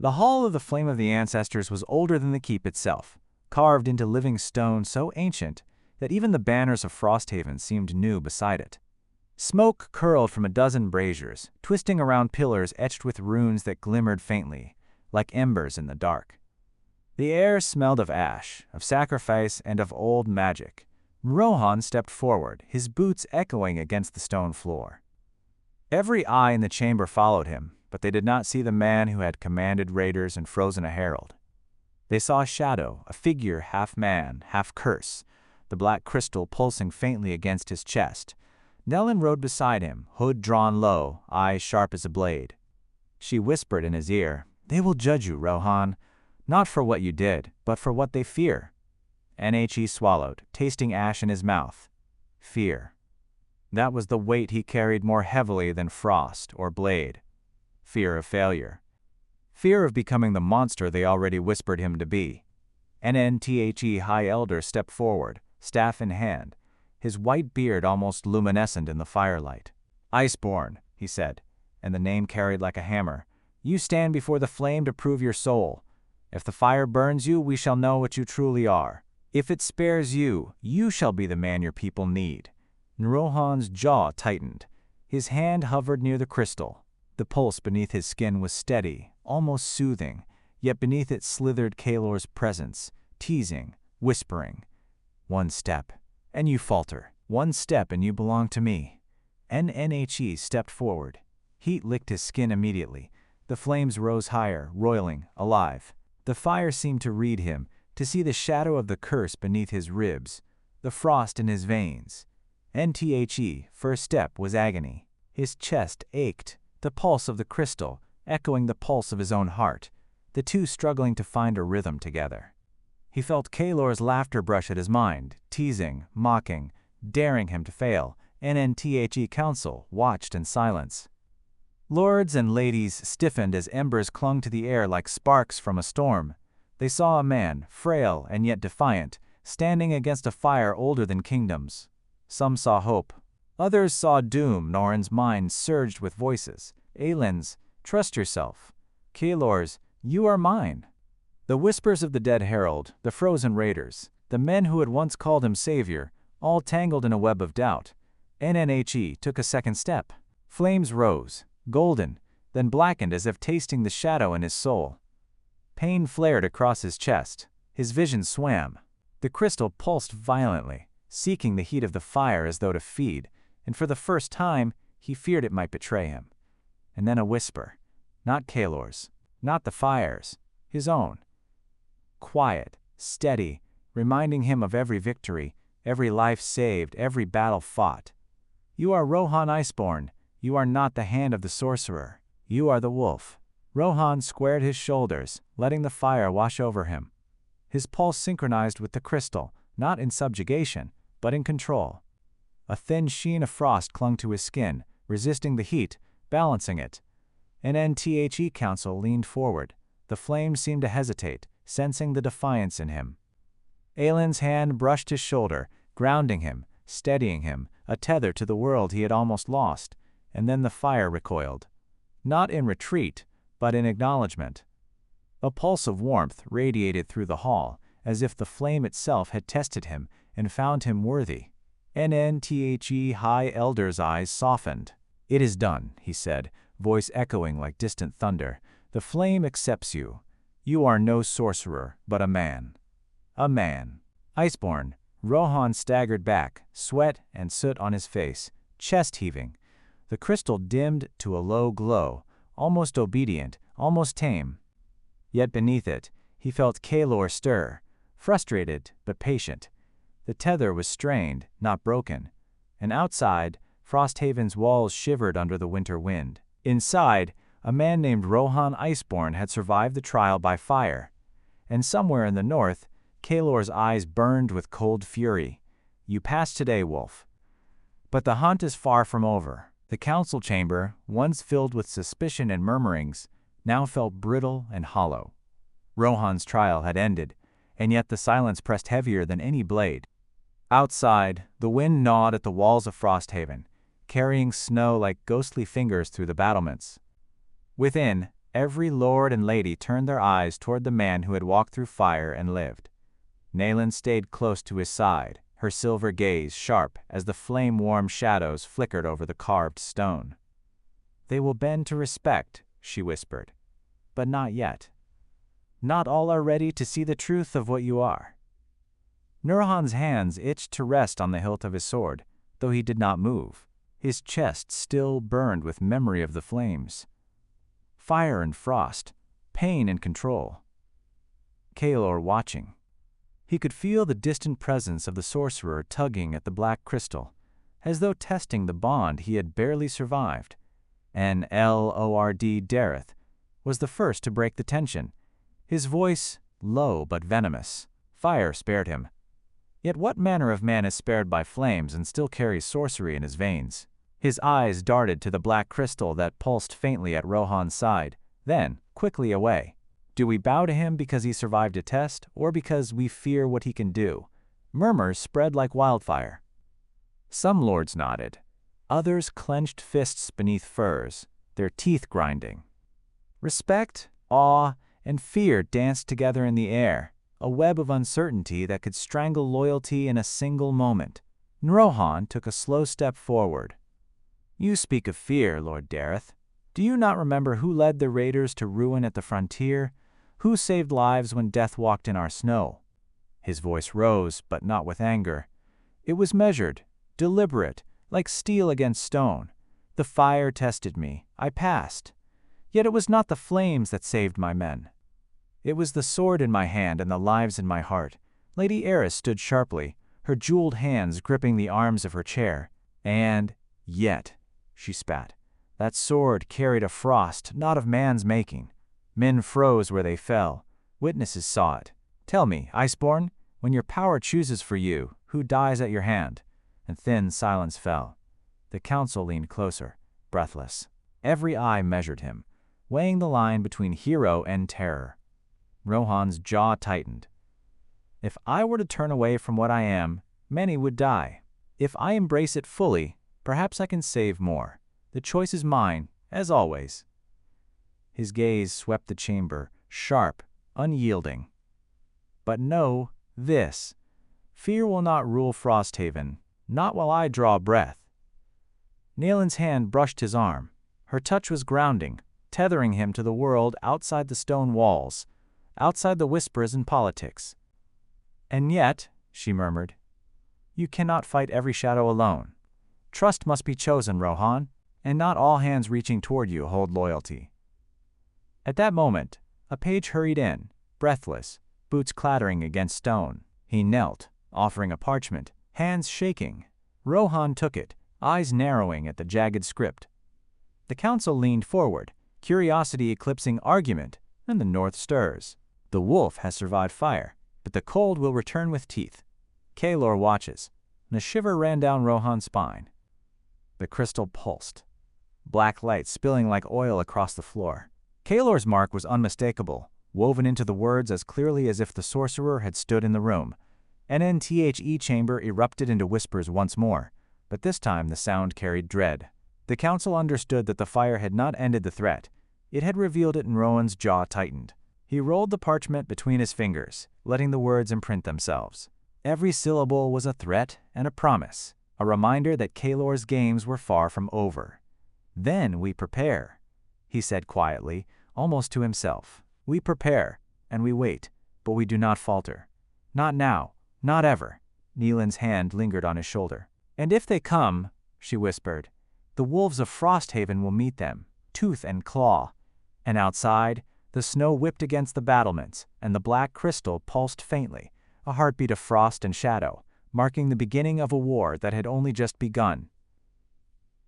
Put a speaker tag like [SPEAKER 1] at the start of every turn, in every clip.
[SPEAKER 1] The hall of the Flame of the Ancestors was older than the keep itself, carved into living stone so ancient that even the banners of Frosthaven seemed new beside it. Smoke curled from a dozen braziers, twisting around pillars etched with runes that glimmered faintly, like embers in the dark. The air smelled of ash, of sacrifice, and of old magic. Rohan stepped forward, his boots echoing against the stone floor. Every eye in the chamber followed him, but they did not see the man who had commanded raiders and frozen a herald. They saw a shadow, a figure half man, half curse, the black crystal pulsing faintly against his chest. Aelin rode beside him, hood drawn low, eyes sharp as a blade. She whispered in his ear, "They will judge you, Rohan, not for what you did, but for what they fear." He swallowed, tasting ash in his mouth. Fear. That was the weight he carried more heavily than frost or blade. Fear of failure. Fear of becoming the monster they already whispered him to be. High Elder stepped forward, staff in hand, his white beard almost luminescent in the firelight. "Iceborn," he said, and the name carried like a hammer. "You stand before the flame to prove your soul. If the fire burns you, we shall know what you truly are. If it spares you, you shall be the man your people need." Rohan's jaw tightened. His hand hovered near the crystal. The pulse beneath his skin was steady, almost soothing, yet beneath it slithered Kaelor's presence, teasing, whispering. "One step, and you falter. One step and you belong to me." He stepped forward. Heat licked his skin immediately. The flames rose higher, roiling, alive. The fire seemed to read him, to see the shadow of the curse beneath his ribs, the frost in his veins. First step was agony. His chest ached, the pulse of the crystal echoing the pulse of his own heart, the two struggling to find a rhythm together. He felt Kaelor's laughter brush at his mind, teasing, mocking, daring him to fail. Council watched in silence. Lords and ladies stiffened as embers clung to the air like sparks from a storm. They saw a man, frail and yet defiant, standing against a fire older than kingdoms. Some saw hope. Others saw doom. Norin's mind surged with voices. Aelin's, "Trust yourself." Kaelor's, "You are mine." The whispers of the dead herald, the frozen raiders, the men who had once called him savior, all tangled in a web of doubt. Took a second step. Flames rose, golden, then blackened as if tasting the shadow in his soul. Pain flared across his chest. His vision swam. The crystal pulsed violently, seeking the heat of the fire as though to feed, and for the first time he feared it might betray him. And then a whisper, not Kaelor's, not the fire's, his own. Quiet, steady, reminding him of every victory, every life saved, every battle fought. "You are Rohan Iceborn. You are not the hand of the sorcerer. You are the wolf." Rohan squared his shoulders, letting the fire wash over him. His pulse synchronized with the crystal, not in subjugation, but in control. A thin sheen of frost clung to his skin, resisting the heat, balancing it. Council leaned forward. The flame seemed to hesitate, sensing the defiance in him. Aelin's hand brushed his shoulder, grounding him, steadying him, a tether to the world he had almost lost, and then the fire recoiled. Not in retreat, but in acknowledgement. A pulse of warmth radiated through the hall, as if the flame itself had tested him and found him worthy. High Elder's eyes softened. "It is done," he said, voice echoing like distant thunder. "The flame accepts you. You are no sorcerer, but a man." A man. Iceborn. Rohan staggered back, sweat and soot on his face, chest heaving. The crystal dimmed to a low glow, almost obedient, almost tame. Yet beneath it, he felt Kaelor stir, frustrated but patient. The tether was strained, not broken. And outside, Frosthaven's walls shivered under the winter wind. Inside, a man named Rohan Iceborn had survived the trial by fire. And somewhere in the north, Kaelor's eyes burned with cold fury. "You pass today, wolf. But the hunt is far from over." The council chamber, once filled with suspicion and murmurings, now felt brittle and hollow. Rohan's trial had ended, and yet the silence pressed heavier than any blade. Outside, the wind gnawed at the walls of Frosthaven, carrying snow like ghostly fingers through the battlements. Within, Every lord and lady turned their eyes toward the man who had walked through fire and lived. Aelin stayed close to his side, her silver gaze sharp as the flame-warm shadows flickered over the carved stone. "They will bend to respect," she whispered. "But not yet. Not all are ready to see the truth of what you are." Rohan's hands itched to rest on the hilt of his sword, though he did not move. His chest still burned with memory of the flames. Fire and frost, pain and control. Kaelor watching. He could feel the distant presence of the sorcerer tugging at the black crystal, as though testing the bond he had barely survived. And Lord Dareth was the first to break the tension, his voice low but venomous. Fire spared him. Yet what manner of man is spared by flames and still carries sorcery in his veins? His eyes darted to the black crystal that pulsed faintly at Rohan's side, then quickly away. Do we bow to him because he survived a test, or because we fear what he can do? Murmurs spread like wildfire. Some lords nodded. Others clenched fists beneath furs, their teeth grinding. Respect, awe, and fear danced together in the air, a web of uncertainty that could strangle loyalty in a single moment. Rohan took a slow step forward. "You speak of fear, Lord Dareth. Do you not remember who led the raiders to ruin at the frontier? Who saved lives when death walked in our snow?" His voice rose, but not with anger. It was measured, deliberate, like steel against stone. "The fire tested me. I passed. Yet it was not the flames that saved my men. It was the sword in my hand and the lives in my heart." Lady Eris stood sharply, her jeweled hands gripping the arms of her chair. "And yet," she spat, "that sword carried a frost not of man's making. Men froze where they fell. Witnesses saw it. Tell me, Iceborn, when your power chooses for you, who dies at your hand?" And thin silence fell. The council leaned closer, breathless. Every eye measured him, weighing the line between hero and terror. Rohan's jaw tightened. "If I were to turn away from what I am, many would die. If I embrace it fully, perhaps I can save more. The choice is mine, as always." His gaze swept the chamber, sharp, unyielding. "But know this. Fear will not rule Frosthaven, not while I draw breath." Aelin's hand brushed his arm. Her touch was grounding, tethering him to the world outside the stone walls, outside the whispers and politics. "And yet," she murmured, "you cannot fight every shadow alone. Trust must be chosen, Rohan, and not all hands reaching toward you hold loyalty." At that moment, a page hurried in, breathless, boots clattering against stone. He knelt, offering a parchment, hands shaking. Rohan took it, eyes narrowing at the jagged script. The council leaned forward, curiosity eclipsing argument, and the north stirs. The wolf has survived fire, but the cold will return with teeth. Kaelor watches, and a shiver ran down Rohan's spine. The crystal pulsed, black light spilling like oil across the floor. Kaelor's mark was unmistakable, woven into the words as clearly as if the sorcerer had stood in the room. An NTHE chamber erupted into whispers once more, but this time the sound carried dread. The council understood that the fire had not ended the threat. It had revealed it, and Rohan's jaw tightened. He rolled the parchment between his fingers, letting the words imprint themselves. Every syllable was a threat and a promise, a reminder that Kaelor's games were far from over. "Then we prepare," he said quietly, almost to himself. "We prepare, and we wait, but we do not falter. Not now, not ever." Aelin's hand lingered on his shoulder. "And if they come," she whispered, "the wolves of Frosthaven will meet them, tooth and claw." And outside, the snow whipped against the battlements, and the black crystal pulsed faintly, a heartbeat of frost and shadow, marking the beginning of a war that had only just begun.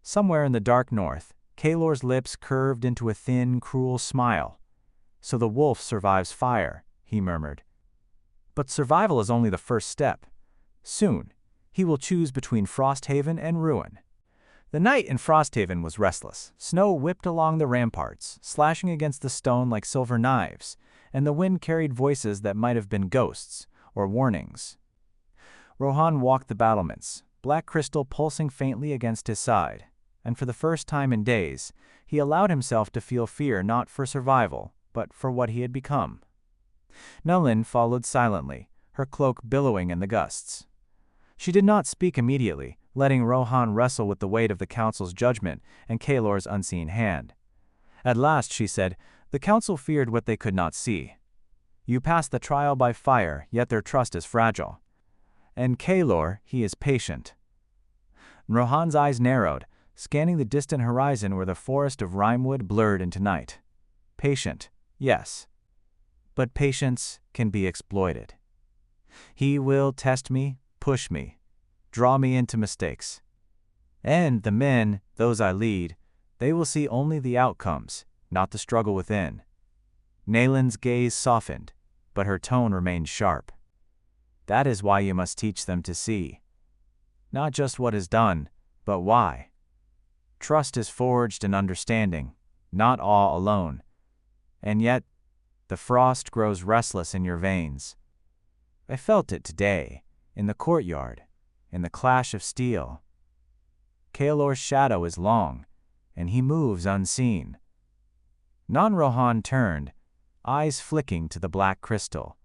[SPEAKER 1] Somewhere in the dark north, Kaelor's lips curved into a thin, cruel smile. "So the wolf survives fire," he murmured. "But survival is only the first step. Soon, he will choose between Frosthaven and ruin." The night in Frosthaven was restless. Snow whipped along the ramparts, slashing against the stone like silver knives, and the wind carried voices that might have been ghosts or warnings. Rohan walked the battlements, black crystal pulsing faintly against his side, and for the first time in days, He allowed himself to feel fear not for survival, but for what he had become. Aelin followed silently, her cloak billowing in the gusts. She did not speak immediately, letting Rohan wrestle with the weight of the council's judgment and Kaelor's unseen hand. At last she said, "The council feared what they could not see. You passed the trial by fire, yet their trust is fragile. And Kaelor, he is patient." Rohan's eyes narrowed, scanning the distant horizon where the forest of Rimewood blurred into night. Patient, yes. But patience can be exploited. He will test me, push me, draw me into mistakes. And the men, those I lead, they will see only the outcomes, not the struggle within. Aelin's gaze softened, but her tone remained sharp. That is why you must teach them to see. Not just what is done, but why. Trust is forged in understanding, not awe alone. And yet, the frost grows restless in your veins. I felt it today, in the courtyard, in the clash of steel. Kaelor's shadow is long, and he moves unseen. Rohan turned, eyes flicking to the black crystal.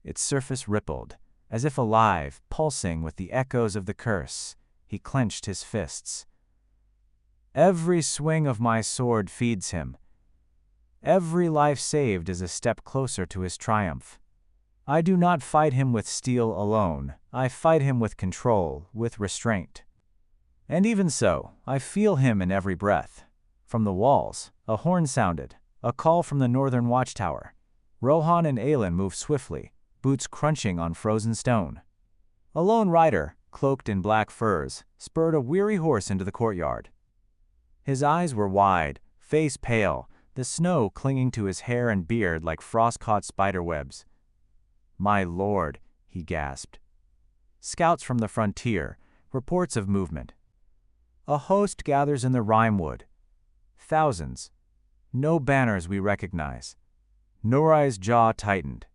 [SPEAKER 1] Its surface rippled, as if alive, pulsing with the echoes of the curse. He clenched his fists. Every swing of my sword feeds him. Every life saved is a step closer to his triumph. I do not fight him with steel alone. I fight him with control, with restraint. And even so, I feel him in every breath. From the walls, a horn sounded, a call from the northern watchtower. Rohan and Aelin moved swiftly, boots crunching on frozen stone. A lone rider, cloaked in black furs, spurred a weary horse into the courtyard. His eyes were wide, face pale, the snow clinging to his hair and beard like frost-caught spiderwebs. "My lord," he gasped. Scouts from the frontier, reports of movement. A host gathers in the Rimewood. Thousands. No banners we recognize. Norai's jaw tightened.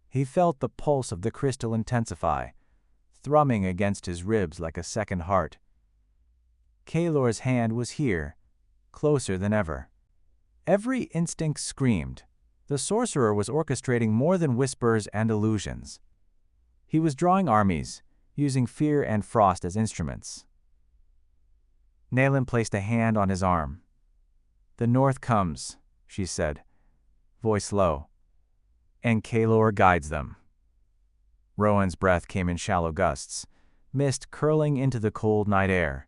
[SPEAKER 1] He felt the pulse of the crystal intensify, thrumming against his ribs like a second heart. Kaelor's hand was here, closer than ever. Every instinct screamed. The sorcerer was orchestrating more than whispers and illusions. He was drawing armies, using fear and frost as instruments. Aelin placed a hand on his arm. "The north comes," she said, voice low, "and Kaelor guides them." Rohan's breath came in shallow gusts, mist curling into the cold night air.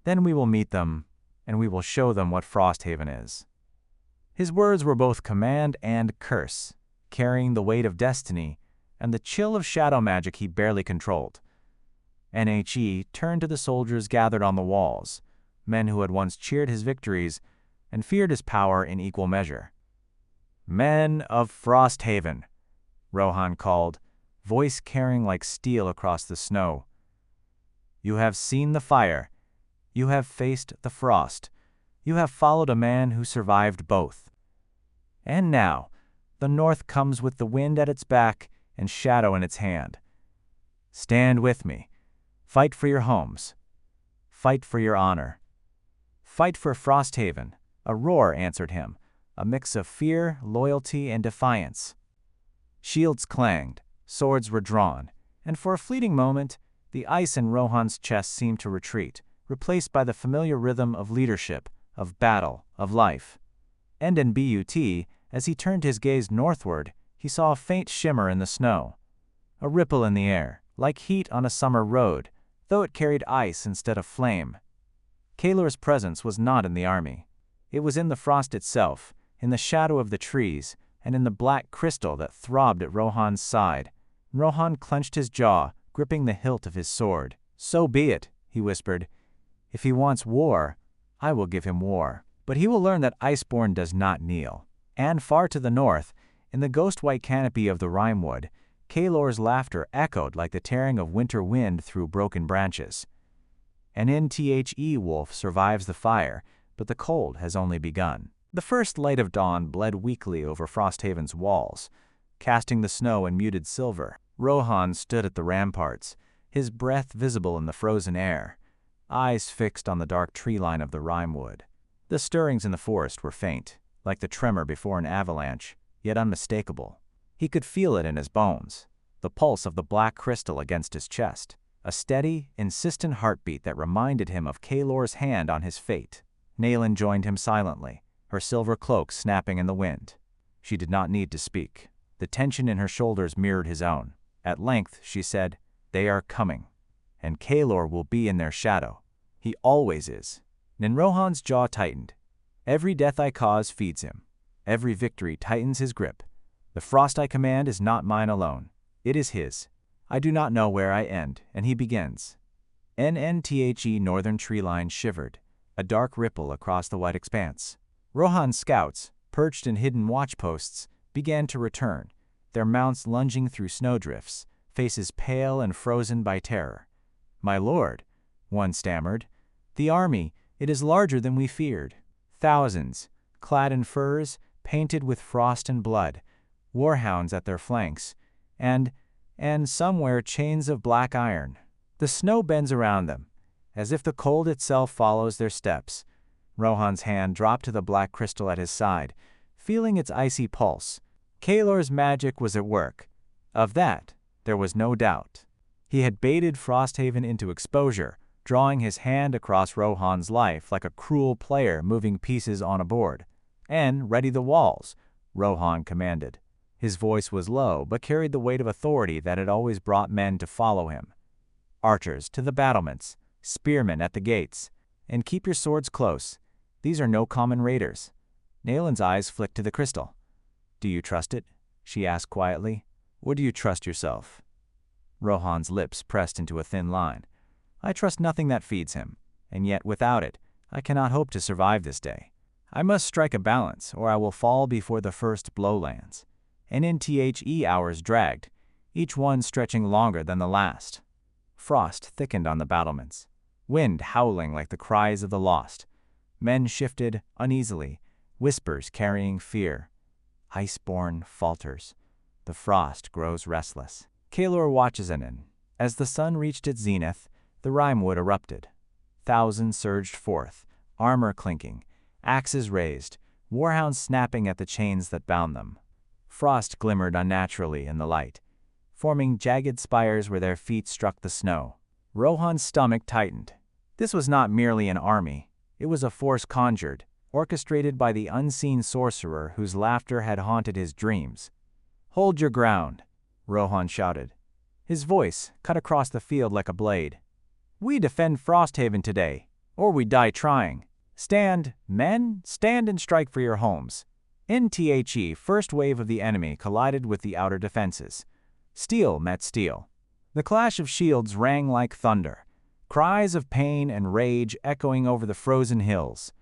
[SPEAKER 1] "Then we will meet them, and we will show them what Frosthaven is." His words were both command and curse, carrying the weight of destiny and the chill of shadow magic he barely controlled. He turned to the soldiers gathered on the walls, men who had once cheered his victories and feared his power in equal measure. "Men of Frosthaven," Rohan called, voice carrying like steel across the snow. "You have seen the fire. You have faced the frost. You have followed a man who survived both. And now, the north comes with the wind at its back and shadow in its hand. Stand with me. Fight for your homes. Fight for your honor. Fight for Frosthaven." A roar answered him, a mix of fear, loyalty, and defiance. Shields clanged, swords were drawn, and for a fleeting moment, the ice in Rohan's chest seemed to retreat, replaced by the familiar rhythm of leadership, of battle, of life. And in But, as he turned his gaze northward, he saw a faint shimmer in the snow. A ripple in the air, like heat on a summer road, though it carried ice instead of flame. Kaelor's presence was not in the army. It was in the frost itself, in the shadow of the trees, and in the black crystal that throbbed at Rohan's side. Rohan clenched his jaw, gripping the hilt of his sword. "So be it," he whispered. "If he wants war, I will give him war. But he will learn that Iceborn does not kneel." And far to the north, in the ghost-white canopy of the Rimewood, Kaelor's laughter echoed like the tearing of winter wind through broken branches. An NTHE wolf survives the fire, but the cold has only begun. The first light of dawn bled weakly over Frosthaven's walls, casting the snow in muted silver. Rohan stood at the ramparts, his breath visible in the frozen air, eyes fixed on the dark tree line of the Rimewood. The stirrings in the forest were faint, like the tremor before an avalanche, yet unmistakable. He could feel it in his bones, the pulse of the black crystal against his chest, a steady, insistent heartbeat that reminded him of Kaelor's hand on his fate. Aelin joined him silently, her silver cloak snapping in the wind. She did not need to speak. The tension in her shoulders mirrored his own. At length, she said, "They are coming, and Kaelor will be in their shadow. He always is." Then Rohan's jaw tightened. Every death I cause feeds him. Every victory tightens his grip. The frost I command is not mine alone. It is his. I do not know where I end, and he begins. NNTHE northern tree line shivered, a dark ripple across the white expanse. Rohan's scouts, perched in hidden watchposts, began to return, their mounts lunging through snowdrifts, faces pale and frozen by terror. "My lord," one stammered, "the army, it is larger than we feared." Thousands, clad in furs, painted with frost and blood, warhounds at their flanks, and somewhere chains of black iron. The snow bends around them, as if the cold itself follows their steps. Rohan's hand dropped to the black crystal at his side, feeling its icy pulse. Kaelor's magic was at work. Of that, there was no doubt. He had baited Frosthaven into exposure, drawing his hand across Rohan's life like a cruel player moving pieces on a board. "And ready the walls," Rohan commanded. His voice was low, but carried the weight of authority that had always brought men to follow him. "Archers to the battlements, spearmen at the gates, and keep your swords close. These are no common raiders." Aelin's eyes flicked to the crystal. "Do you trust it?" she asked quietly. "Or do you trust yourself?" Rohan's lips pressed into a thin line. "I trust nothing that feeds him, and yet without it, I cannot hope to survive this day. I must strike a balance, or I will fall before the first blow lands." NNTHE hours dragged, each one stretching longer than the last. Frost thickened on the battlements, wind howling like the cries of the lost. Men shifted uneasily, whispers carrying fear. Iceborn falters. The frost grows restless. Kaelor watches in. As the sun reached its zenith, the Rimewood erupted. Thousands surged forth, armor clinking, axes raised, warhounds snapping at the chains that bound them. Frost glimmered unnaturally in the light, forming jagged spires where their feet struck the snow. Rohan's stomach tightened. This was not merely an army. It was a force conjured, orchestrated by the unseen sorcerer whose laughter had haunted his dreams. "Hold your ground," Rohan shouted. His voice cut across the field like a blade. "We defend Frosthaven today, or we die trying. Stand, men, stand and strike for your homes." NTHE first wave of the enemy collided with the outer defenses. Steel met steel. The clash of shields rang like thunder, cries of pain and rage echoing over the frozen hills.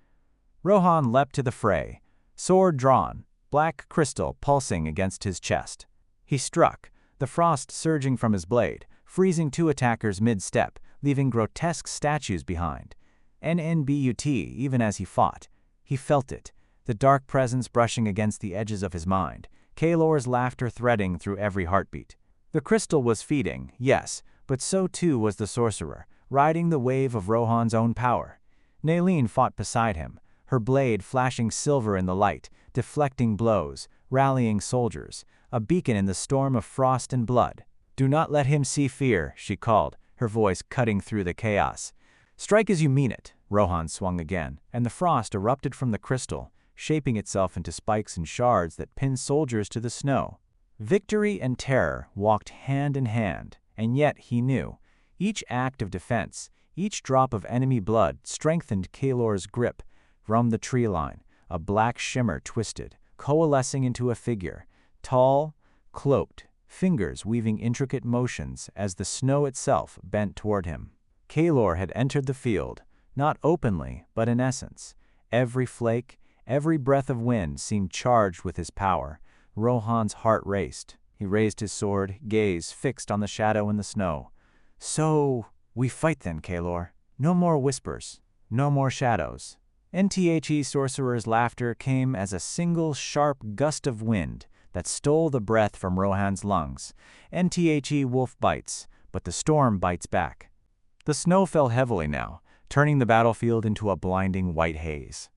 [SPEAKER 1] Rohan leapt to the fray, sword drawn, black crystal pulsing against his chest. He struck, the frost surging from his blade, freezing two attackers mid-step, leaving grotesque statues behind. NNBUT even as he fought. He felt it, the dark presence brushing against the edges of his mind, Kaelor's laughter threading through every heartbeat. The crystal was feeding, yes, but so too was the sorcerer, riding the wave of Rohan's own power. Aelin fought beside him, her blade flashing silver in the light, deflecting blows, rallying soldiers, a beacon in the storm of frost and blood. "Do not let him see fear," she called, her voice cutting through the chaos. "Strike as you mean it." Rohan swung again, and the frost erupted from the crystal, shaping itself into spikes and shards that pinned soldiers to the snow. Victory and terror walked hand in hand, and yet he knew, each act of defense, each drop of enemy blood strengthened Kaelor's grip. From the tree line, a black shimmer twisted, coalescing into a figure, tall, cloaked, fingers weaving intricate motions as the snow itself bent toward him. Kaelor had entered the field, not openly, but in essence. Every flake, every breath of wind seemed charged with his power. Rohan's heart raced. He raised his sword, gaze fixed on the shadow in the snow. "So, we fight then, Kaelor. No more whispers, no more shadows." NTHE sorcerer's laughter came as a single sharp gust of wind that stole the breath from Rohan's lungs. NTHE wolf bites, but the storm bites back. The snow fell heavily now, turning the battlefield into a blinding white haze.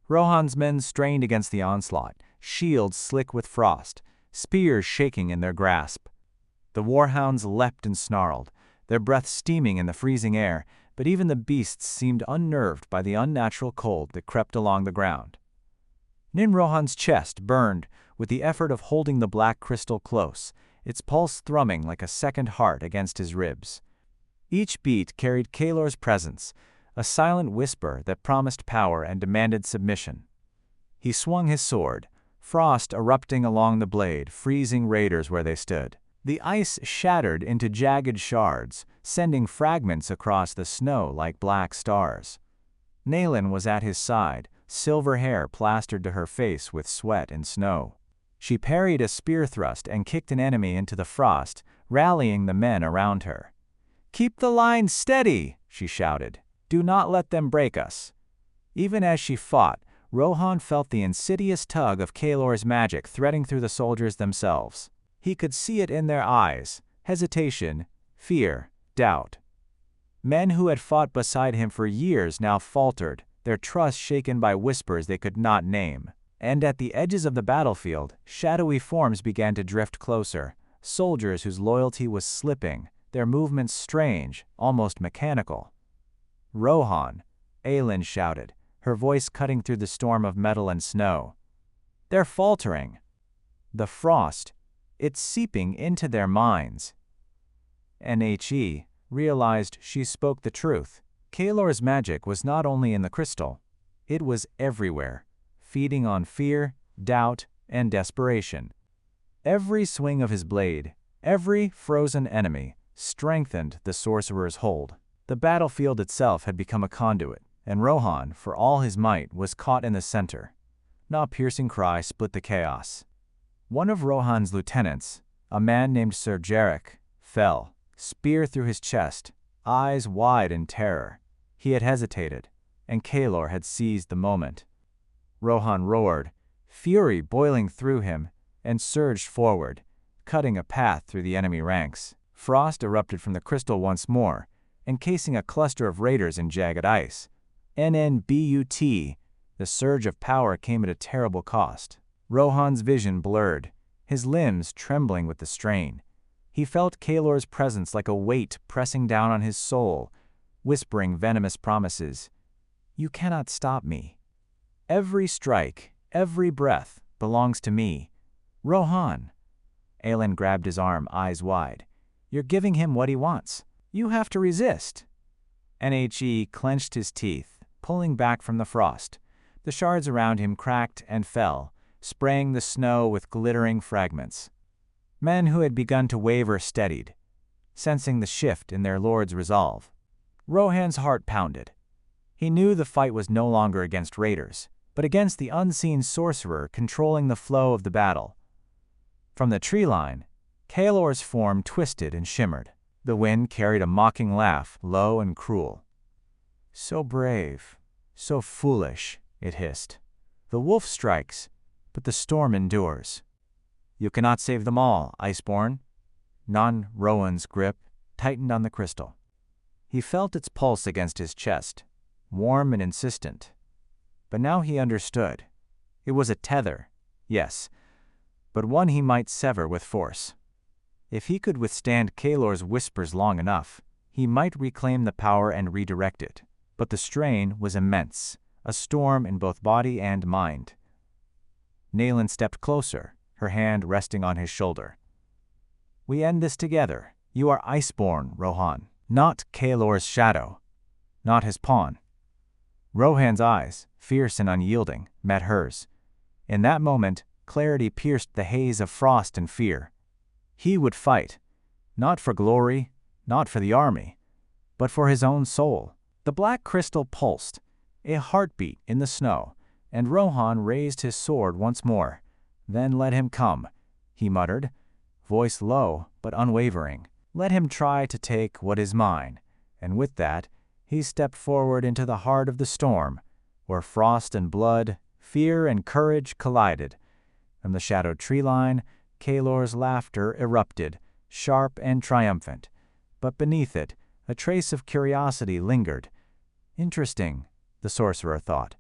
[SPEAKER 1] Rohan's men strained against the onslaught, shields slick with frost, spears shaking in their grasp. The warhounds leapt and snarled, their breath steaming in the freezing air, but even the beasts seemed unnerved by the unnatural cold that crept along the ground. Rohan's chest burned with the effort of holding the black crystal close, its pulse thrumming like a second heart against his ribs. Each beat carried Kaelor's presence, a silent whisper that promised power and demanded submission. He swung his sword, frost erupting along the blade, freezing raiders where they stood. The ice shattered into jagged shards, sending fragments across the snow like black stars. Aelin was at his side, silver hair plastered to her face with sweat and snow. She parried a spear thrust and kicked an enemy into the frost, rallying the men around her. "Keep the line steady," she shouted. "Do not let them break us." Even as she fought, Rohan felt the insidious tug of Kaelor's magic threading through the soldiers themselves. He could see it in their eyes: hesitation, fear, doubt. Men who had fought beside him for years now faltered, their trust shaken by whispers they could not name. And at the edges of the battlefield, shadowy forms began to drift closer, soldiers whose loyalty was slipping, their movements strange, almost mechanical. "Rohan," Aelin shouted, her voice cutting through the storm of metal and snow. "They're faltering. The frost, it's seeping into their minds." He realized she spoke the truth. Kaelor's magic was not only in the crystal, it was everywhere, feeding on fear, doubt, and desperation. Every swing of his blade, every frozen enemy, strengthened the sorcerer's hold. The battlefield itself had become a conduit, and Rohan, for all his might, was caught in the center. A piercing cry split the chaos. One of Rohan's lieutenants, a man named Sir Jarek, fell, spear through his chest, eyes wide in terror. He had hesitated, and Kaelor had seized the moment. Rohan roared, fury boiling through him, and surged forward, cutting a path through the enemy ranks. Frost erupted from the crystal once more, encasing a cluster of raiders in jagged ice. The surge of power came at a terrible cost. Rohan's vision blurred, his limbs trembling with the strain. He felt Kaelor's presence like a weight pressing down on his soul, whispering venomous promises. "You cannot stop me. Every strike, every breath, belongs to me. Rohan." Aelin grabbed his arm, eyes wide. "You're giving him what he wants. You have to resist." He clenched his teeth, pulling back from the frost. The shards around him cracked and fell, spraying the snow with glittering fragments. Men who had begun to waver steadied, sensing the shift in their lord's resolve. Rohan's heart pounded. He knew the fight was no longer against raiders, but against the unseen sorcerer controlling the flow of the battle. From the tree line, Kaelor's form twisted and shimmered. The wind carried a mocking laugh, low and cruel. "So brave, so foolish," it hissed. "The wolf strikes, but the storm endures. You cannot save them all, Iceborn." Rohan's grip tightened on the crystal. He felt its pulse against his chest, warm and insistent. But now he understood. It was a tether, yes, but one he might sever with force. If he could withstand Kaelor's whispers long enough, he might reclaim the power and redirect it. But the strain was immense, a storm in both body and mind. Aelin stepped closer, her hand resting on his shoulder. "We end this together. You are Iceborn, Rohan, not Kaelor's shadow, not his pawn." Rohan's eyes, fierce and unyielding, met hers. In that moment, clarity pierced the haze of frost and fear. He would fight, not for glory, not for the army, but for his own soul. The black crystal pulsed, a heartbeat in the snow, and Rohan raised his sword once more. "Then let him come," he muttered, voice low but unwavering. "Let him try to take what is mine." And with that, he stepped forward into the heart of the storm, where frost and blood, fear and courage collided. From the shadowed tree line, Kaelor's laughter erupted, sharp and triumphant. But beneath it, a trace of curiosity lingered. Interesting, the sorcerer thought.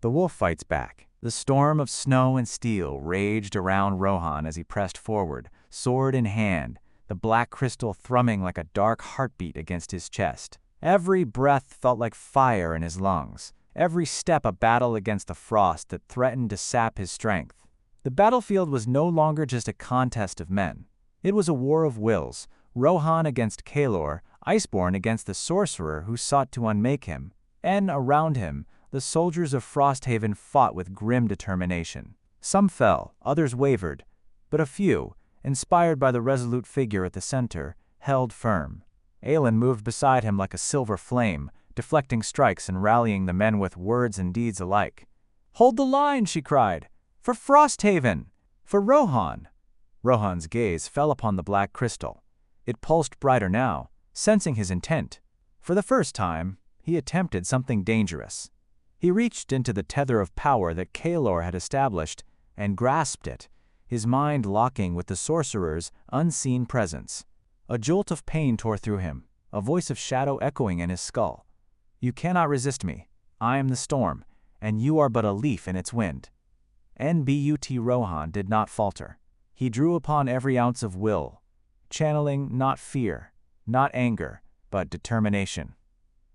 [SPEAKER 1] The wolf fights back. The storm of snow and steel raged around Rohan as he pressed forward, sword in hand, the black crystal thrumming like a dark heartbeat against his chest. Every breath felt like fire in his lungs, every step a battle against the frost that threatened to sap his strength. The battlefield was no longer just a contest of men. It was a war of wills, Rohan against Kaelor, Iceborn against the sorcerer who sought to unmake him, and around him, the soldiers of Frosthaven fought with grim determination. Some fell, others wavered, but a few, inspired by the resolute figure at the center, held firm. Aelin moved beside him like a silver flame, deflecting strikes and rallying the men with words and deeds alike. "Hold the line," she cried. "For Frosthaven! For Rohan!" Rohan's gaze fell upon the black crystal. It pulsed brighter now, sensing his intent. For the first time, he attempted something dangerous. He reached into the tether of power that Kaelor had established and grasped it, his mind locking with the sorcerer's unseen presence. A jolt of pain tore through him, a voice of shadow echoing in his skull. "You cannot resist me. I am the storm, and you are but a leaf in its wind." Nbut Rohan did not falter. He drew upon every ounce of will, channeling not fear, not anger, but determination.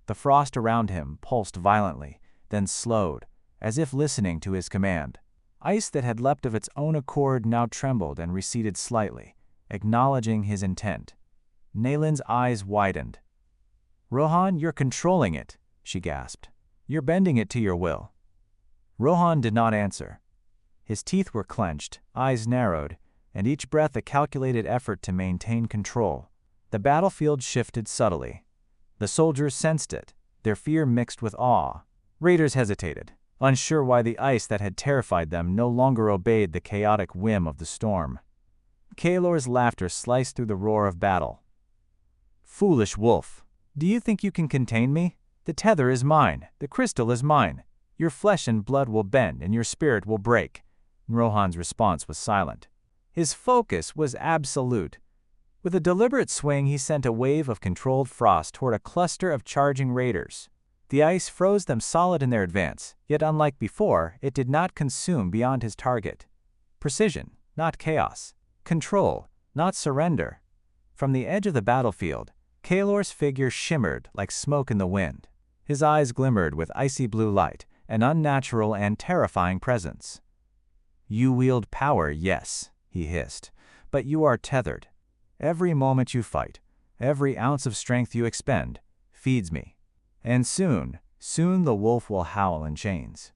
[SPEAKER 1] The frost around him pulsed violently, then slowed, as if listening to his command. Ice that had leapt of its own accord now trembled and receded slightly, acknowledging his intent. Aelin's eyes widened. "Rohan, you're controlling it," she gasped. "You're bending it to your will." Rohan did not answer. His teeth were clenched, eyes narrowed, and each breath a calculated effort to maintain control. The battlefield shifted subtly. The soldiers sensed it, their fear mixed with awe. Raiders hesitated, unsure why the ice that had terrified them no longer obeyed the chaotic whim of the storm. Kaelor's laughter sliced through the roar of battle. "Foolish wolf! Do you think you can contain me? The tether is mine, the crystal is mine. Your flesh and blood will bend and your spirit will break." Rohan's response was silent. His focus was absolute. With a deliberate swing, he sent a wave of controlled frost toward a cluster of charging raiders. The ice froze them solid in their advance, yet unlike before, it did not consume beyond his target. Precision, not chaos. Control, not surrender. From the edge of the battlefield, Kaelor's figure shimmered like smoke in the wind. His eyes glimmered with icy blue light, an unnatural and terrifying presence. "You wield power, yes," he hissed, "but you are tethered. Every moment you fight, every ounce of strength you expend, feeds me. And soon the wolf will howl in chains."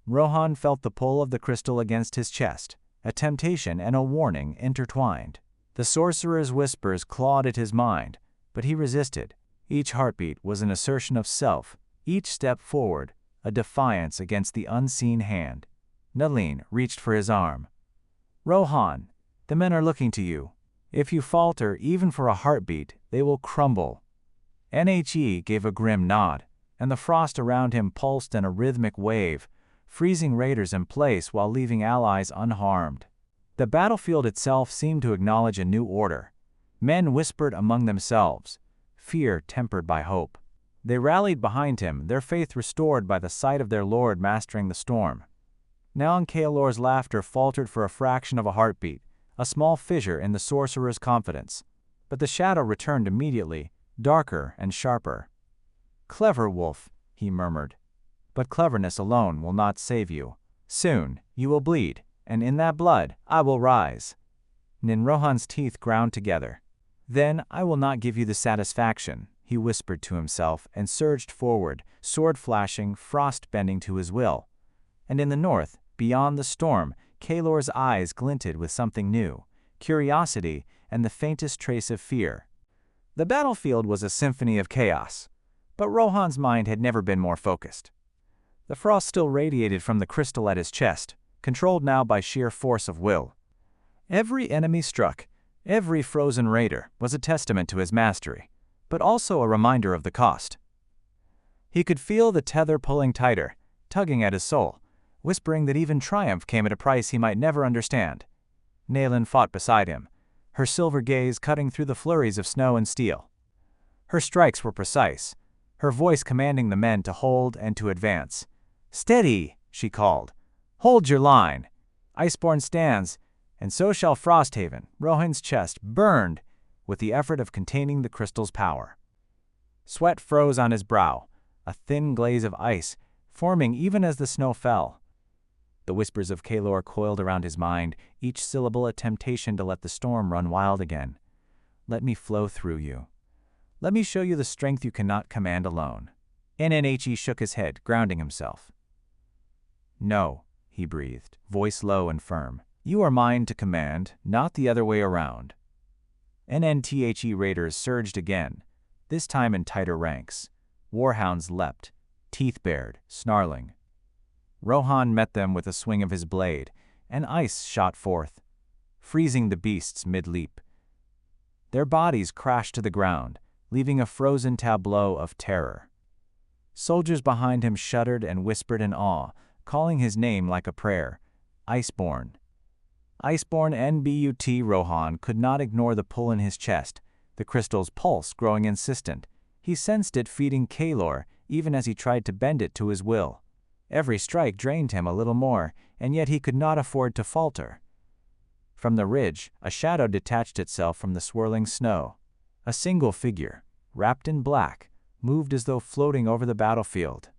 [SPEAKER 1] Rohan felt the pull of the crystal against his chest, a temptation and a warning intertwined. The sorcerer's whispers clawed at his mind, but he resisted. Each heartbeat was an assertion of self, each step forward, a defiance against the unseen hand. Aelin reached for his arm. "Rohan, the men are looking to you. If you falter even for a heartbeat, they will crumble." Nhe gave a grim nod, and the frost around him pulsed in a rhythmic wave, freezing raiders in place while leaving allies unharmed. The battlefield itself seemed to acknowledge a new order. Men whispered among themselves, fear tempered by hope. They rallied behind him, their faith restored by the sight of their lord mastering the storm. Now Kaelor's laughter faltered for a fraction of a heartbeat, a small fissure in the sorcerer's confidence. But the shadow returned immediately, darker and sharper. "Clever wolf," he murmured. "But cleverness alone will not save you. Soon you will bleed, and in that blood I will rise." Rohan's teeth ground together. "Then I will not give you the satisfaction," he whispered to himself and surged forward, sword flashing, frost bending to his will. And in the north, beyond the storm, Kaelor's eyes glinted with something new, curiosity and the faintest trace of fear. The battlefield was a symphony of chaos, but Rohan's mind had never been more focused. The frost still radiated from the crystal at his chest, controlled now by sheer force of will. Every enemy struck, every frozen raider, was a testament to his mastery, but also a reminder of the cost. He could feel the tether pulling tighter, tugging at his soul, whispering that even triumph came at a price he might never understand. Aelin fought beside him, her silver gaze cutting through the flurries of snow and steel. Her strikes were precise, her voice commanding the men to hold and to advance. "Steady!" she called. "Hold your line!" Iceborn stands, and so shall Frosthaven. Rohan's chest burned with the effort of containing the crystal's power. Sweat froze on his brow, a thin glaze of ice forming even as the snow fell. The whispers of Kaelor coiled around his mind, each syllable a temptation to let the storm run wild again. "Let me flow through you. Let me show you the strength you cannot command alone." Nhe shook his head, grounding himself. "No," he breathed, voice low and firm. "You are mine to command, not the other way around." Nnthe raiders surged again, this time in tighter ranks. Warhounds leapt, teeth bared, snarling. Rohan met them with a swing of his blade, and ice shot forth, freezing the beasts mid-leap. Their bodies crashed to the ground, leaving a frozen tableau of terror. Soldiers behind him shuddered and whispered in awe, calling his name like a prayer. Iceborn. Iceborn Nbut. Rohan could not ignore the pull in his chest, the crystal's pulse growing insistent. He sensed it feeding Kaelor, even as he tried to bend it to his will. Every strike drained him a little more, and yet he could not afford to falter. From the ridge, a shadow detached itself from the swirling snow. A single figure, wrapped in black, moved as though floating over the battlefield.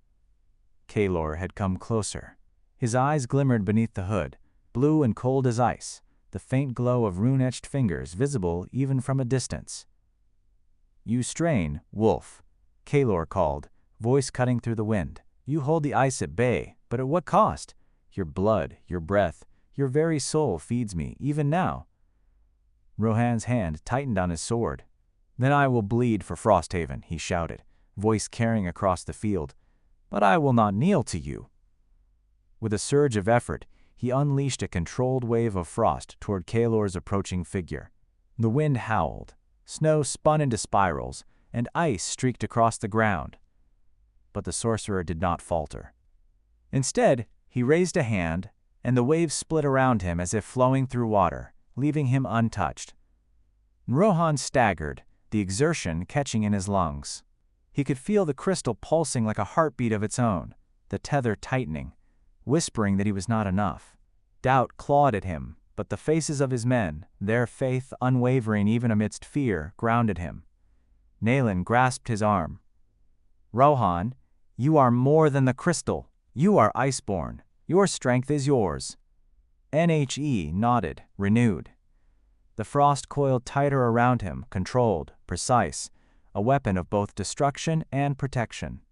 [SPEAKER 1] Kaelor had come closer. His eyes glimmered beneath the hood, blue and cold as ice, the faint glow of rune-etched fingers visible even from a distance. "You strain, wolf," Kaelor called, voice cutting through the wind. "You hold the ice at bay, but at what cost? Your blood, your breath, your very soul feeds me, even now." Rohan's hand tightened on his sword. "Then I will bleed for Frosthaven," he shouted, voice carrying across the field. "But I will not kneel to you." With a surge of effort, he unleashed a controlled wave of frost toward Kaelor's approaching figure. The wind howled, snow spun into spirals, and ice streaked across the ground. But the sorcerer did not falter. Instead, he raised a hand, and the waves split around him as if flowing through water, leaving him untouched. Rohan staggered, the exertion catching in his lungs. He could feel the crystal pulsing like a heartbeat of its own, the tether tightening, whispering that he was not enough. Doubt clawed at him, but the faces of his men, their faith unwavering even amidst fear, grounded him. Aelin grasped his arm. "Rohan, you are more than the crystal. You are Iceborn. Your strength is yours." Nhe nodded, renewed. The frost coiled tighter around him, controlled, precise, a weapon of both destruction and protection.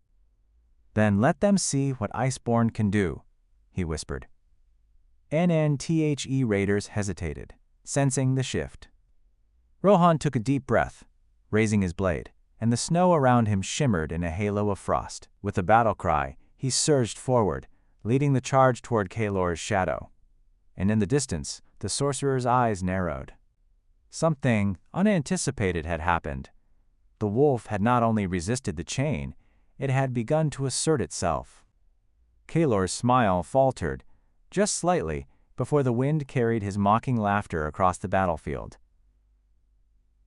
[SPEAKER 1] "Then let them see what Iceborn can do," he whispered. Nnthe raiders hesitated, sensing the shift. Rohan took a deep breath, raising his blade, and the snow around him shimmered in a halo of frost. With a battle cry, he surged forward, leading the charge toward Kaelor's shadow. And in the distance, the sorcerer's eyes narrowed. Something unanticipated had happened. The wolf had not only resisted the chain, it had begun to assert itself. Kaelor's smile faltered, just slightly, before the wind carried his mocking laughter across the battlefield.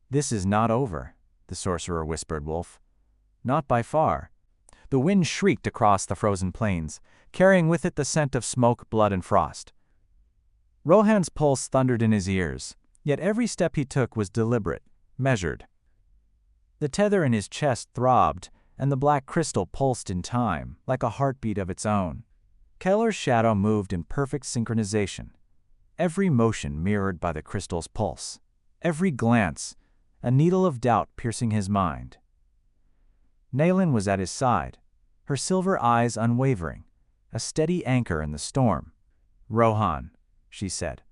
[SPEAKER 1] "This is not over," the sorcerer whispered, "Wolf. Not by far." The wind shrieked across the frozen plains, carrying with it the scent of smoke, blood, and frost. Rohan's pulse thundered in his ears, yet every step he took was deliberate, measured. The tether in his chest throbbed, and the black crystal pulsed in time, like a heartbeat of its own. Kaelor's shadow moved in perfect synchronization, every motion mirrored by the crystal's pulse, every glance a needle of doubt piercing his mind. Aelin was at his side, her silver eyes unwavering, a steady anchor in the storm. "Rohan," she said,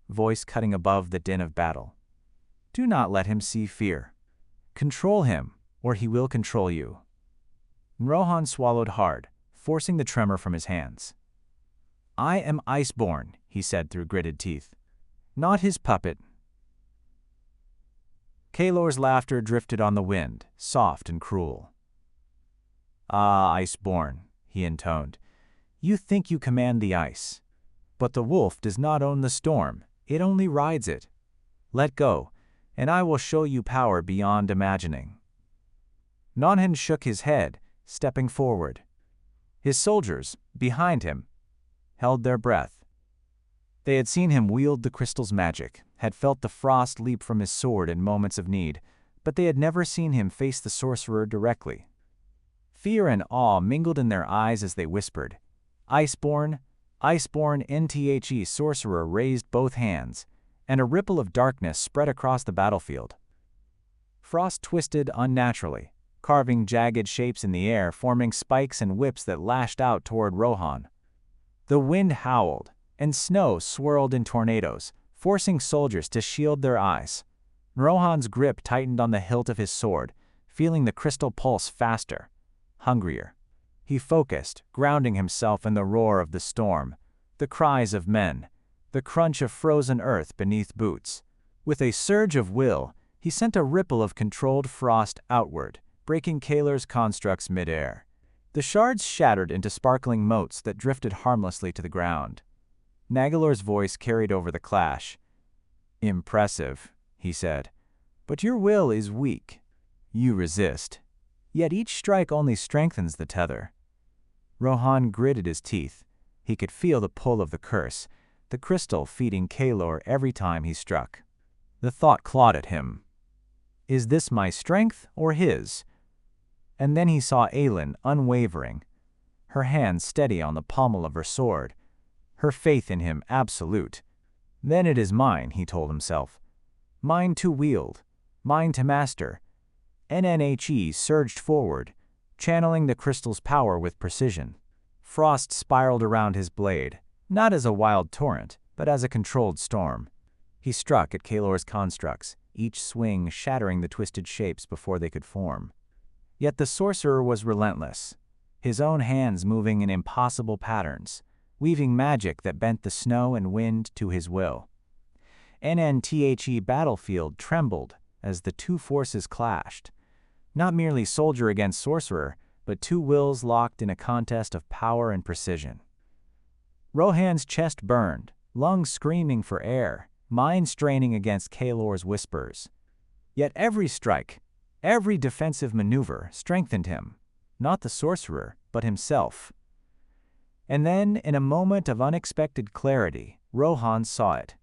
[SPEAKER 1] voice cutting above the din of battle. "Do not let him see fear. Control him, or he will control you." Rohan swallowed hard, forcing the tremor from his hands. "I am Iceborn," he said through gritted teeth. "Not his puppet." Kaelor's laughter drifted on the wind, soft and cruel. "Ah, Iceborn," he intoned, "you think you command the ice. But the wolf does not own the storm, it only rides it. Let go, and I will show you power beyond imagining." Nonhen shook his head, stepping forward. His soldiers, behind him, held their breath. They had seen him wield the crystal's magic, had felt the frost leap from his sword in moments of need, but they had never seen him face the sorcerer directly. Fear and awe mingled in their eyes as they whispered, "Iceborn, Iceborn NTHE." Sorcerer raised both hands, and a ripple of darkness spread across the battlefield. Frost twisted unnaturally, carving jagged shapes in the air, forming spikes and whips that lashed out toward Rohan. The wind howled, and snow swirled in tornadoes, forcing soldiers to shield their eyes. Rohan's grip tightened on the hilt of his sword, feeling the crystal pulse faster, hungrier. He focused, grounding himself in the roar of the storm, the cries of men, the crunch of frozen earth beneath boots. With a surge of will, he sent a ripple of controlled frost outward, breaking Kaelor's constructs mid-air. The shards shattered into sparkling motes that drifted harmlessly to the ground. Nagalor's voice carried over the clash. "Impressive," he said, "but your will is weak. You resist. Yet each strike only strengthens the tether." Rohan gritted his teeth. He could feel the pull of the curse, the crystal feeding Kaelor every time he struck. The thought clawed at him. Is this my strength or his? And then he saw Aelin unwavering, her hand steady on the pommel of her sword, her faith in him absolute. Then it is mine, he told himself. Mine to wield, mine to master. NNHE surged forward, channeling the crystal's power with precision. Frost spiraled around his blade, not as a wild torrent, but as a controlled storm. He struck at Kaelor's constructs, each swing shattering the twisted shapes before they could form. Yet the sorcerer was relentless, his own hands moving in impossible patterns, weaving magic that bent the snow and wind to his will. NNTHE battlefield trembled as the two forces clashed. Not merely soldier against sorcerer, but two wills locked in a contest of power and precision. Rohan's chest burned, lungs screaming for air, mind straining against Kaelor's whispers. Yet every strike, every defensive maneuver strengthened him, not the sorcerer, but himself. And then, in a moment of unexpected clarity, Rohan saw it.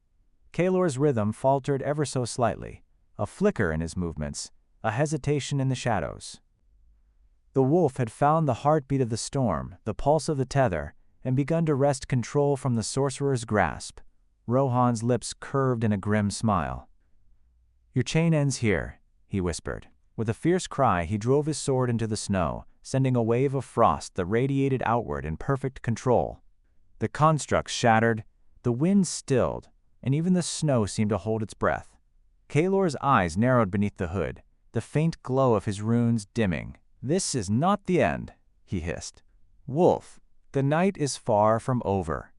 [SPEAKER 1] Kaelor's rhythm faltered ever so slightly, a flicker in his movements, a hesitation in the shadows. The wolf had found the heartbeat of the storm, the pulse of the tether, and begun to wrest control from the sorcerer's grasp. Rohan's lips curved in a grim smile. "Your chain ends here," he whispered. With a fierce cry, he drove his sword into the snow, sending a wave of frost that radiated outward in perfect control. The constructs shattered, the wind stilled, and even the snow seemed to hold its breath. Kaelor's eyes narrowed beneath the hood, the faint glow of his runes dimming. "This is not the end," he hissed. "Wolf, the night is far from over."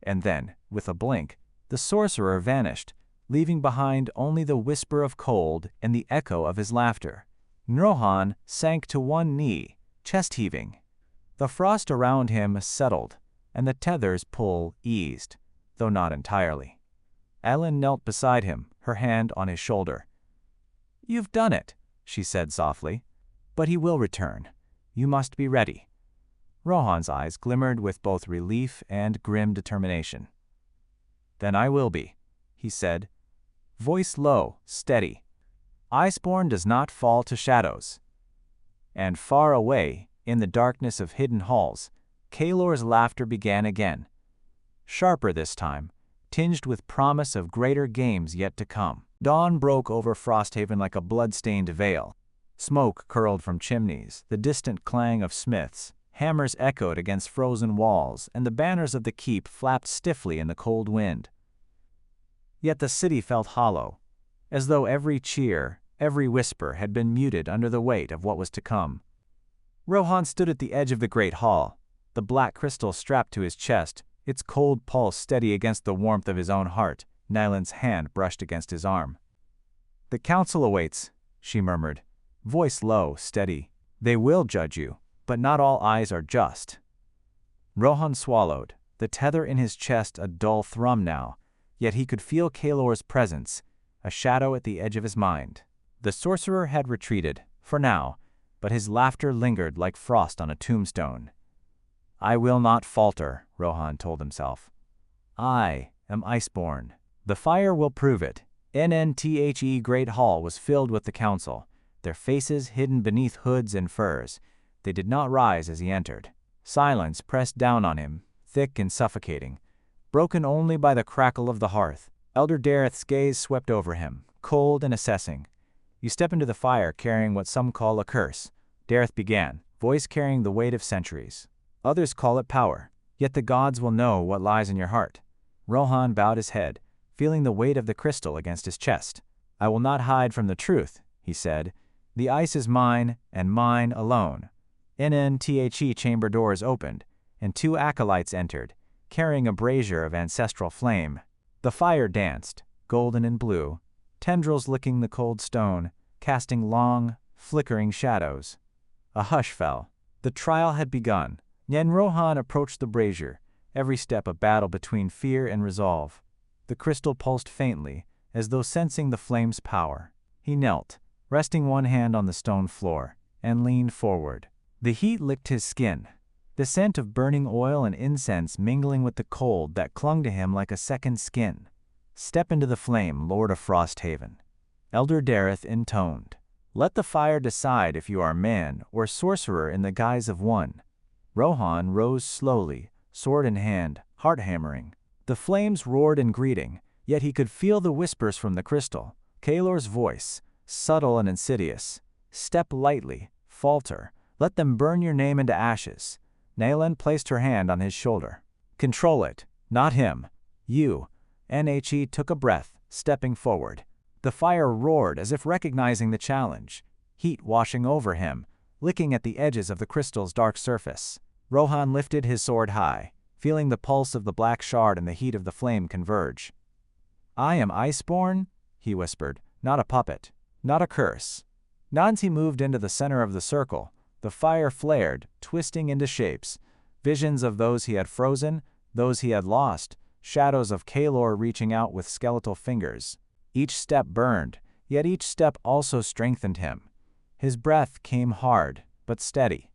[SPEAKER 1] And then, with a blink, the sorcerer vanished, leaving behind only the whisper of cold and the echo of his laughter. Rohan sank to one knee, chest heaving. The frost around him settled, and the tether's pull eased, though not entirely. Aelin knelt beside him, her hand on his shoulder. "You've done it," she said softly. "But he will return. You must be ready." Rohan's eyes glimmered with both relief and grim determination. "Then I will be," he said, voice low, steady. "Iceborn does not fall to shadows." And far away, in the darkness of hidden halls, Kaelor's laughter began again. Sharper this time, tinged with promise of greater games yet to come. Dawn broke over Frosthaven like a blood-stained veil. Smoke curled from chimneys, the distant clang of smiths, hammers echoed against frozen walls, and the banners of the keep flapped stiffly in the cold wind. Yet the city felt hollow, as though every cheer, every whisper had been muted under the weight of what was to come. Rohan stood at the edge of the great hall, the black crystal strapped to his chest, its cold pulse steady against the warmth of his own heart. Aelin's hand brushed against his arm. "The council awaits," she murmured, voice low, steady. "They will judge you, but not all eyes are just." Rohan swallowed, the tether in his chest a dull thrum now, yet he could feel Kaelor's presence, a shadow at the edge of his mind. The sorcerer had retreated, for now, but his laughter lingered like frost on a tombstone. I will not falter, Rohan told himself. I am Iceborn. The fire will prove it. NNTHE Great Hall was filled with the council, their faces hidden beneath hoods and furs. They did not rise as he entered. Silence pressed down on him, thick and suffocating, broken only by the crackle of the hearth. Elder Dareth's gaze swept over him, cold and assessing. You step into the fire carrying what some call a curse, Dareth began, voice carrying the weight of centuries. Others call it power, yet the gods will know what lies in your heart. Rohan bowed his head, feeling the weight of the crystal against his chest. I will not hide from the truth, he said. The ice is mine, and mine alone. NNTHE chamber doors opened, and 2 acolytes entered, carrying a brazier of ancestral flame. The fire danced, golden and blue, tendrils licking the cold stone, casting long, flickering shadows. A hush fell. The trial had begun. Yen Rohan approached the brazier, every step a battle between fear and resolve. The crystal pulsed faintly, as though sensing the flame's power. He knelt, resting one hand on the stone floor, and leaned forward. The heat licked his skin, the scent of burning oil and incense mingling with the cold that clung to him like a second skin. Step into the flame, Lord of Frosthaven. Elder Dareth intoned. Let the fire decide if you are man or sorcerer in the guise of one. Rohan rose slowly, sword in hand, heart hammering. The flames roared in greeting, yet he could feel the whispers from the crystal. Kaelor's voice, subtle and insidious. Step lightly, falter, let them burn your name into ashes. Aelin placed her hand on his shoulder. Control it, not him. You. NHE took a breath, stepping forward. The fire roared as if recognizing the challenge, heat washing over him, licking at the edges of the crystal's dark surface. Rohan lifted his sword high, feeling the pulse of the black shard and the heat of the flame converge. I am Iceborn, he whispered, not a puppet, not a curse. As he moved into the center of the circle, the fire flared, twisting into shapes, visions of those he had frozen, those he had lost, shadows of Kaelor reaching out with skeletal fingers. Each step burned, yet each step also strengthened him. His breath came hard, but steady.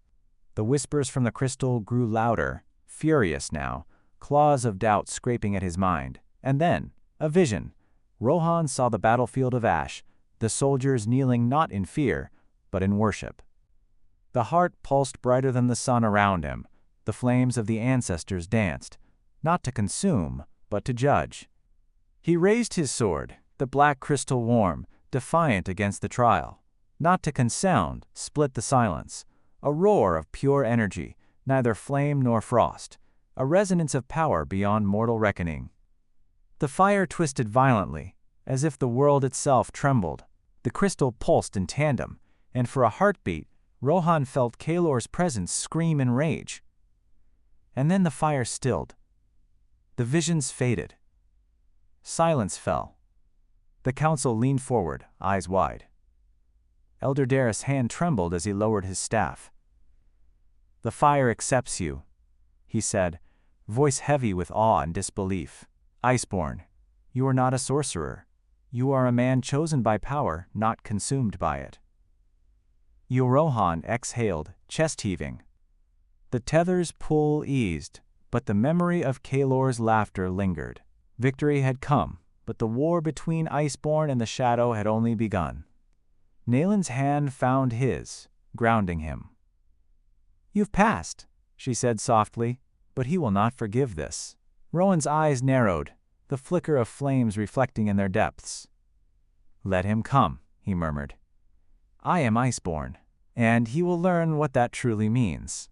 [SPEAKER 1] The whispers from the crystal grew louder, furious now, claws of doubt scraping at his mind. And then, a vision. Rohan saw the battlefield of ash, the soldiers kneeling not in fear, but in worship. The heart pulsed brighter than the sun around him. The flames of the ancestors danced, not to consume, but to judge. He raised his sword, the black crystal warm, defiant against the trial. Not to consound, split the silence. A roar of pure energy, neither flame nor frost. A resonance of power beyond mortal reckoning. The fire twisted violently, as if the world itself trembled. The crystal pulsed in tandem, and for a heartbeat, Rohan felt Kaelor's presence scream in rage. And then the fire stilled. The visions faded. Silence fell. The council leaned forward, eyes wide. Elder Dareth's hand trembled as he lowered his staff. The fire accepts you, he said, voice heavy with awe and disbelief. Iceborn, you are not a sorcerer. You are a man chosen by power, not consumed by it. Rohan exhaled, chest heaving. The tether's pull eased, but the memory of Kaelor's laughter lingered. Victory had come, but the war between Iceborn and the Shadow had only begun. Aelin's hand found his, grounding him. You've passed, she said softly, but he will not forgive this. Rohan's eyes narrowed, the flicker of flames reflecting in their depths. Let him come, he murmured. I am Iceborn, and he will learn what that truly means.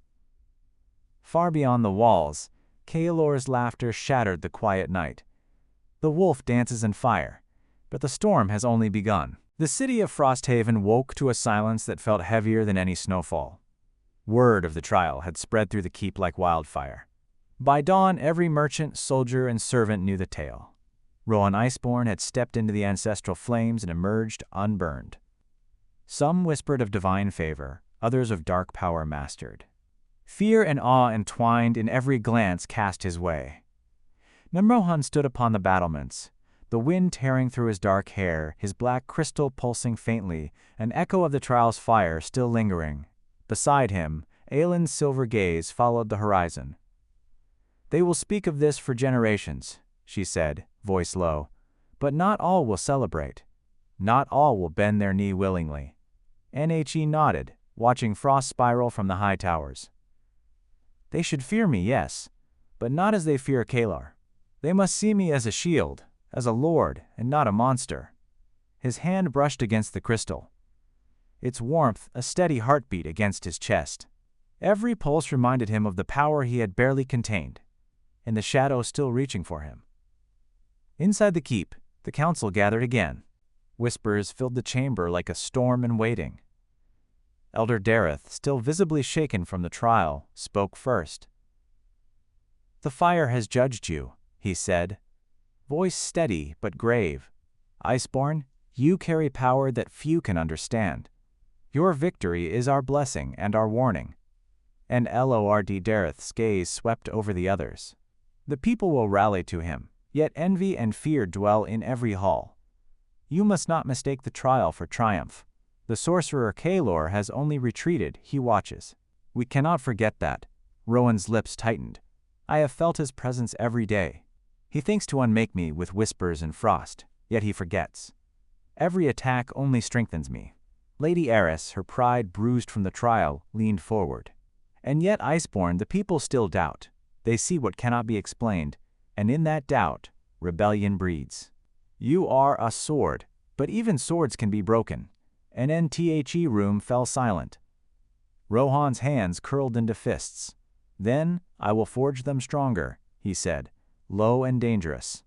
[SPEAKER 1] Far beyond the walls, Kaelor's laughter shattered the quiet night. The wolf dances in fire, but the storm has only begun. The city of Frosthaven woke to a silence that felt heavier than any snowfall. Word of the trial had spread through the keep like wildfire. By dawn, every merchant, soldier, and servant knew the tale. Rohan Iceborn had stepped into the ancestral flames and emerged unburned. Some whispered of divine favor, others of dark power mastered. Fear and awe entwined in every glance cast his way. Rohan stood upon the battlements, the wind tearing through his dark hair, his black crystal pulsing faintly, an echo of the trial's fire still lingering. Beside him, Aelin's silver gaze followed the horizon. "They will speak of this for generations," she said, voice low. "But not all will celebrate. Not all will bend their knee willingly." Nhe nodded, watching frost spiral from the high towers. "They should fear me, yes, but not as they fear Kaelor. They must see me as a shield, as a lord, and not a monster." His hand brushed against the crystal, its warmth a steady heartbeat against his chest. Every pulse reminded him of the power he had barely contained, and the shadow still reaching for him. Inside the keep, the council gathered again. Whispers filled the chamber like a storm in waiting. Elder Dareth, still visibly shaken from the trial, spoke first. "The fire has judged you," he said, voice steady but grave. "Iceborn, you carry power that few can understand. Your victory is our blessing and our warning." And Lord Dareth's gaze swept over the others. "The people will rally to him, yet envy and fear dwell in every hall. You must not mistake the trial for triumph. The sorcerer Kaelor has only retreated, he watches. We cannot forget that." Rohan's lips tightened. "I have felt his presence every day. He thinks to unmake me with whispers and frost, yet he forgets. Every attack only strengthens me." Lady Eris, her pride bruised from the trial, leaned forward. "And yet, Iceborn, the people still doubt. They see what cannot be explained, and in that doubt, rebellion breeds. You are a sword, but even swords can be broken." An Nthe room fell silent. Rohan's hands curled into fists. "Then I will forge them stronger," he said, low and dangerous.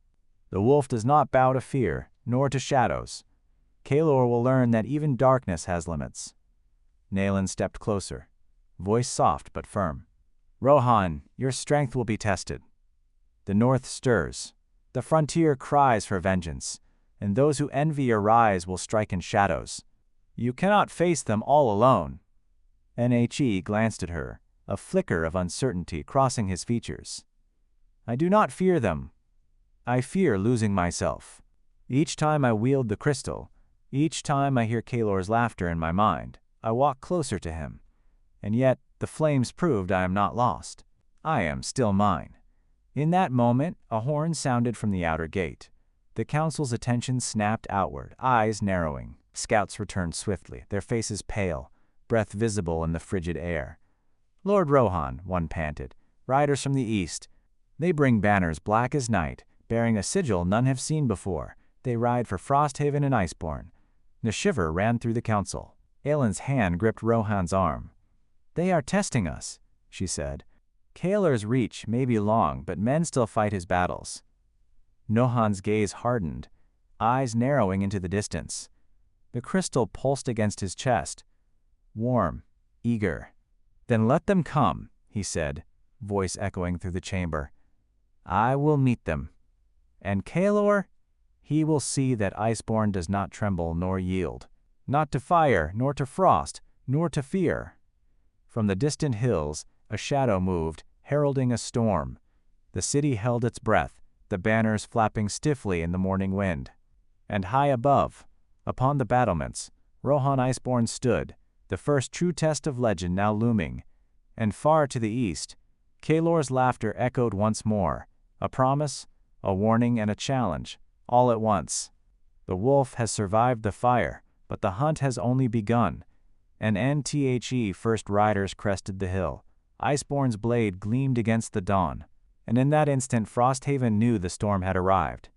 [SPEAKER 1] "The wolf does not bow to fear, nor to shadows. Kaelor will learn that even darkness has limits." Aelin stepped closer, voice soft but firm. "Rohan, your strength will be tested. The north stirs. The frontier cries for vengeance, and those who envy your rise will strike in shadows. You cannot face them all alone." Nhe glanced at her, a flicker of uncertainty crossing his features. "I do not fear them. I fear losing myself. Each time I wield the crystal, each time I hear Kaelor's laughter in my mind, I walk closer to him. And yet the flames proved I am not lost. I am still mine." In that moment, a horn sounded from the outer gate. The council's attention snapped outward, eyes narrowing. Scouts returned swiftly, their faces pale, breath visible in the frigid air. "Lord Rohan," one panted, "riders from the east. They bring banners black as night, bearing a sigil none have seen before. They ride for Frosthaven and Iceborn." The shiver ran through the council. Aelin's hand gripped Rohan's arm. "They are testing us," she said. "Kaelor's reach may be long, but men still fight his battles." Rohan's gaze hardened, eyes narrowing into the distance. The crystal pulsed against his chest, warm, eager. "Then let them come," he said, voice echoing through the chamber. "I will meet them. And Kaelor, he will see that Iceborn does not tremble nor yield, not to fire, nor to frost, nor to fear." From the distant hills, a shadow moved, heralding a storm. The city held its breath, the banners flapping stiffly in the morning wind. And high above, upon the battlements, Rohan Iceborn stood, the first true test of legend now looming. And far to the east, Kaelor's laughter echoed once more, a promise, a warning, and a challenge, all at once. The wolf has survived the fire, but the hunt has only begun. And Nthe first riders crested the hill. Iceborn's blade gleamed against the dawn. And in that instant Frosthaven knew the storm had arrived.